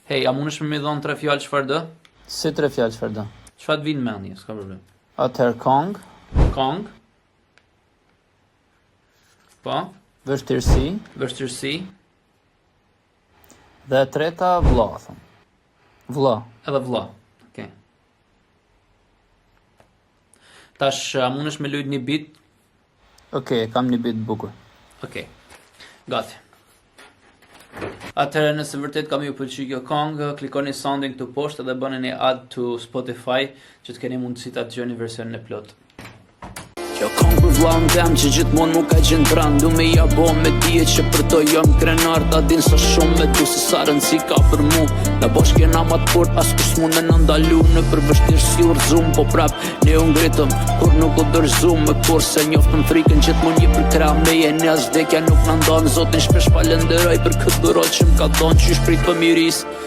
Hey, a mundesh me më dhon 3 fjalë çfarë do? Si 3 fjalë çfarë do? Çfarë të vinë në mendje, s'ka problem. Atëherë kong, Kong. Po, vështirësi vështirësi, dhe e treta vëlla, thon. Vëlla. edhe vëlla. Okej. Tash, a mundesh me lujt një bit? Okej, kam një bit bukur. Okej. Gati. Atëherë nëse vërtet kam ju pëlqy kjo këngë, klikoni soundin këtu poshtë dhe bëni një add to Spotify që të keni mundësi ta dëgjoni versionin e plot. Kjo këngë për vllahun tem që gjithmonë mu ka qenë pranë. Du me ja bo me dije që për to jam krenar. Ta din sa shumë me tu se sa rëndësi ka për mu. Na bosh kena ma të fort as kus mund me në ndalu. Në për vështirësi u rëzum po prap ne u ngritëm kur nuk u dërzum. Me kur se njoftëm frikën gjithmonë një për krah me jeni as vdekja nuk na ndan. Zotin shpesh falenderoj për këtë rol që m'ka dhon qysh prit për miris.